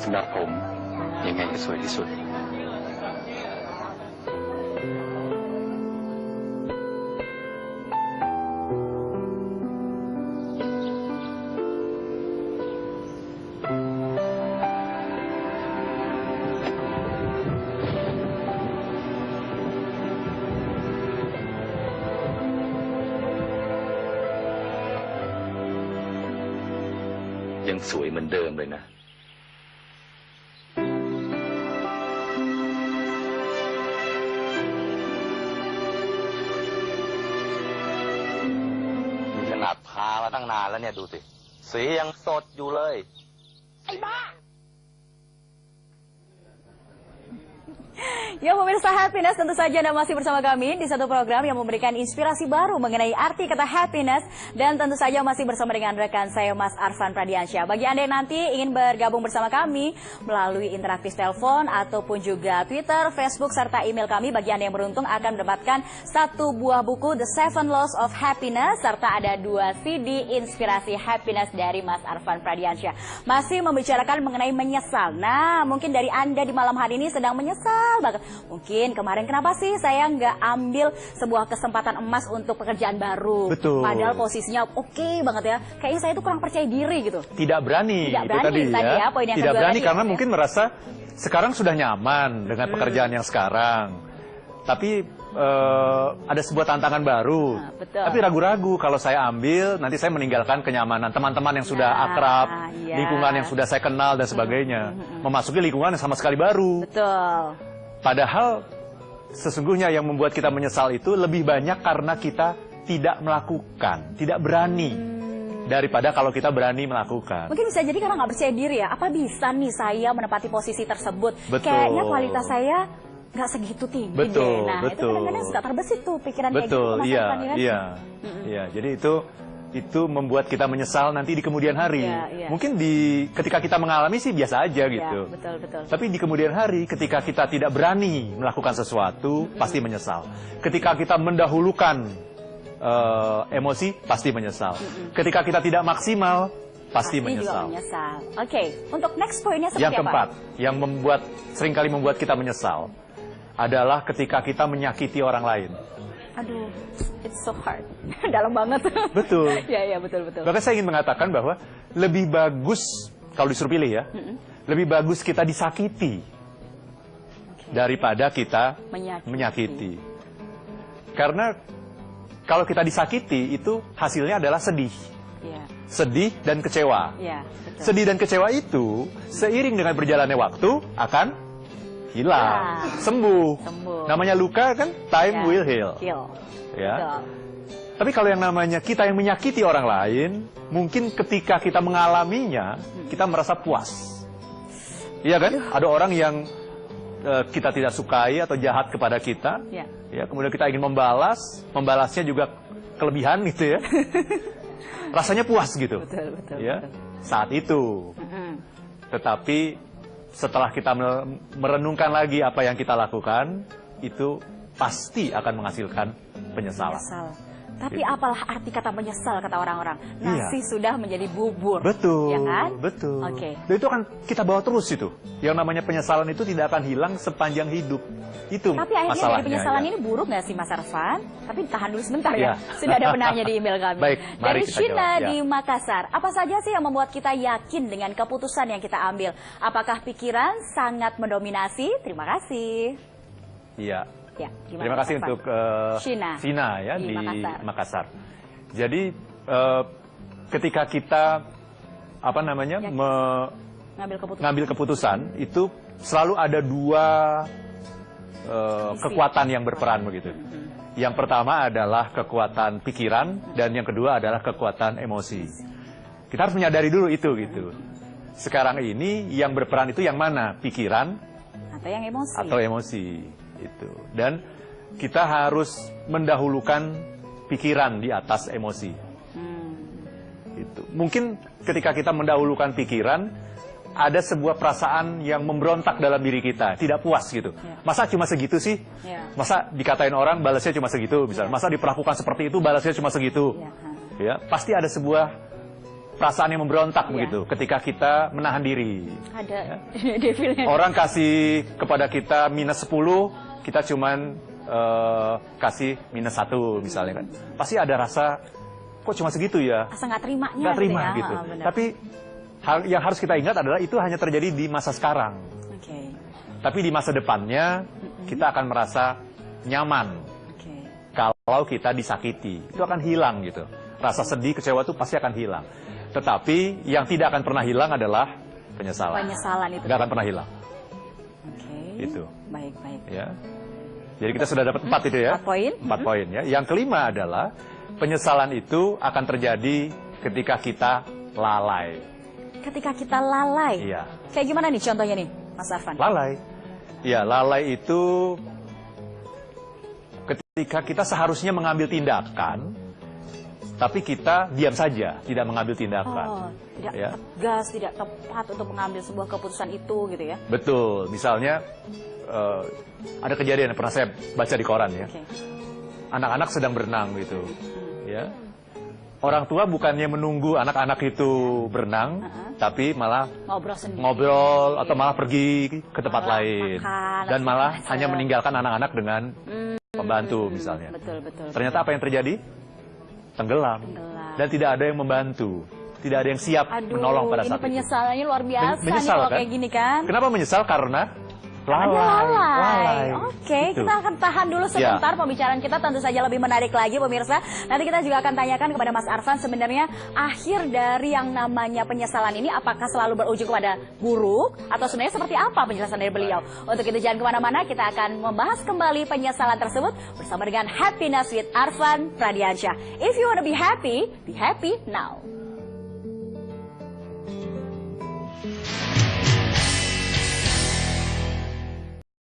สำหรับผมยังไงก็สวยที่สุดยังสวยเหมือนเดิมเลยนะมีขนาดพามาตั้งนานแล้วเนี่ยดูสิสียังสดอยู่เลยไอ้บ้า Ya pemirsa Happiness, tentu saja Anda masih bersama kami di satu program yang memberikan inspirasi baru mengenai arti kata happiness. Dan tentu saja masih bersama dengan rekan saya Mas Arfan Pradiansyah. Bagi Anda yang nanti ingin bergabung bersama kami melalui interaktif telepon ataupun juga Twitter, Facebook, serta email kami, bagi Anda yang beruntung akan mendapatkan 1 buah buku The 7 Laws of Happiness, serta ada 2 CD inspirasi happiness dari Mas Arfan Pradiansyah. Masih membicarakan mengenai menyesal. Nah, mungkin dari Anda di malam hari ini sedang menyesal banget. Mungkin kemarin kenapa sih saya nggak ambil sebuah kesempatan emas untuk pekerjaan baru? Betul. Padahal posisinya oke banget ya. Kayaknya saya tuh kurang percaya diri gitu. Tidak berani. Tidak itu berani tadi ya. Poin yang Tidak kedua berani tadi, karena ya. mungkin merasa sekarang sudah nyaman dengan pekerjaan yang sekarang. Tapi ada sebuah tantangan baru. Nah, betul. Tapi ragu-ragu kalau saya ambil, nanti saya meninggalkan kenyamanan teman-teman yang sudah akrab, iya. lingkungan yang sudah saya kenal dan sebagainya. Memasuki lingkungan yang sama sekali baru. Betul. Padahal sesungguhnya yang membuat kita menyesal itu lebih banyak karena kita tidak melakukan, tidak berani. Daripada kalau kita berani melakukan. Mungkin bisa jadi karena nggak percaya diri ya. Apa bisa nih saya menempati posisi tersebut? Betul. Kayaknya kualitas saya nggak segitu tinggi Betul, deh. Nah, itu betul. kadang-kadang suka terbesit tuh pikiran kayak gitu. Betul, Mas iya, Arfan, ya kan? iya, iya. Jadi itu membuat kita menyesal nanti di kemudian hari. Iya, iya. Mungkin ketika kita mengalami sih biasa aja gitu. Iya, betul, betul. Tapi di kemudian hari ketika kita tidak berani melakukan sesuatu, pasti menyesal. Ketika kita mendahulukan emosi, pasti menyesal. Ketika kita tidak maksimal, pasti menyesal. Juga menyesal. Oke, untuk next poinnya seperti Yang keempat, apa? yang seringkali membuat kita menyesal adalah ketika kita menyakiti orang lain. Aduh, it's so hard. Dalam banget. Betul. Iya, betul. Bahkan saya ingin mengatakan bahwa lebih bagus, kalau disuruh pilih ya, lebih bagus kita disakiti daripada kita menyakiti. Karena kalau kita disakiti, itu hasilnya adalah sedih. Iya. Sedih dan kecewa. Iya, betul. Sedih dan kecewa itu, seiring dengan berjalannya waktu, akan hilang, sembuh. Namanya luka kan, time will heal. Ya. Betul. Tapi kalau yang namanya kita yang menyakiti orang lain, mungkin ketika kita mengalaminya, kita merasa puas. Iya kan? Ada orang yang kita tidak sukai atau jahat kepada kita, ya, kemudian kita ingin membalasnya juga kelebihan gitu ya. Rasanya puas gitu. Betul, ya. Saat itu. Tetapi setelah kita merenungkan lagi apa yang kita lakukan, itu pasti akan menghasilkan penyesalan. Tapi apalah arti kata menyesal, kata orang-orang? Nasi sudah menjadi bubur. Betul. Ya kan? Betul. Oke. Dan itu akan kita bawa terus itu. Yang namanya penyesalan itu tidak akan hilang sepanjang hidup. Itu tapi akhirnya masalahnya, dari penyesalan ya. ini buruk nggak sih Mas Arfan? Tapi tahan dulu sebentar ya. Sudah ada penanya di email kami. Baik, mari dari kita Shina jawab, di Makassar. Apa saja sih yang membuat kita yakin dengan keputusan yang kita ambil? Apakah pikiran sangat mendominasi? Terima kasih. Iya. Ya, terima kasih Arfan? untuk Shina ya di Makassar. Jadi ketika kita ngambil keputusan itu selalu ada 2 kekuatan yang berperan begitu. Yang pertama adalah kekuatan pikiran dan yang kedua adalah kekuatan emosi. Kita harus menyadari dulu itu gitu. Sekarang ini yang berperan itu yang mana? Pikiran atau yang emosi? Atau emosi itu. Dan kita harus mendahulukan pikiran di atas emosi. Itu. Mungkin ketika kita mendahulukan pikiran, ada sebuah perasaan yang memberontak dalam diri kita, tidak puas gitu. Masa cuma segitu sih? Masa dikatain orang balasnya cuma segitu misalnya. Masa diperlakukan seperti itu balasnya cuma segitu. Ya, pasti ada sebuah perasaan yang memberontak begitu ketika kita menahan diri. Ada devilnya. Orang kasih kepada kita minus 10, kita cuman kasih minus 1 misalnya kan. Pasti ada rasa, kok cuma segitu ya? Asa nggak terimanya. Nggak terima ya. gitu. Benar. Tapi hal yang harus kita ingat adalah itu hanya terjadi di masa sekarang. Oke. Tapi di masa depannya kita akan merasa nyaman Oke. kalau kita disakiti. Itu akan hilang gitu. Rasa sedih, kecewa itu pasti akan hilang. Tetapi yang tidak akan pernah hilang adalah penyesalan. Penyesalan itu. Nggak akan pernah hilang. Oke. Itu. Baik, baik. Ya. Jadi kita sudah dapat 4 itu ya. 4 poin. 4 poin ya. Yang kelima adalah penyesalan itu akan terjadi ketika kita lalai. Ketika kita lalai. Iya. Kayak gimana nih contohnya nih, Mas Arfan? Lalai. Ya, lalai itu ketika kita seharusnya mengambil tindakan, tapi kita diam saja, tidak mengambil tindakan. Oh, tidak Ya. tegas, tidak tepat untuk mengambil sebuah keputusan itu gitu ya. Betul. Misalnya ada kejadian yang pernah saya baca di koran ya. Oke. Anak-anak sedang berenang gitu. Ya. Orang tua bukannya menunggu anak-anak itu berenang, tapi malah Ngobrol sendiri. ngobrol atau malah pergi ke tempat Malah lain. makan, Dan malah masak. hanya meninggalkan anak-anak dengan pembantu misalnya. Betul, betul. Ternyata apa yang terjadi? Tenggelam. Tenggelam. Dan tidak ada yang membantu. Tidak ada yang siap Aduh, menolong pada ini saat itu. penyesalannya luar biasa nih Menyesal, kalau kan? kayak gini kan. Kenapa menyesal? Karena Ada lalai. Oke, Gitu. kita akan tahan dulu sebentar. Pembicaraan kita tentu saja lebih menarik lagi pemirsa. Nanti kita juga akan tanyakan kepada Mas Arfan sebenarnya akhir dari yang namanya penyesalan ini apakah selalu berujung kepada buruk atau sebenarnya seperti apa penjelasan dari beliau. Untuk itu jangan kemana-mana, kita akan membahas kembali penyesalan tersebut bersama dengan Happiness with Arfan Pradiansyah. If you wanna be happy now.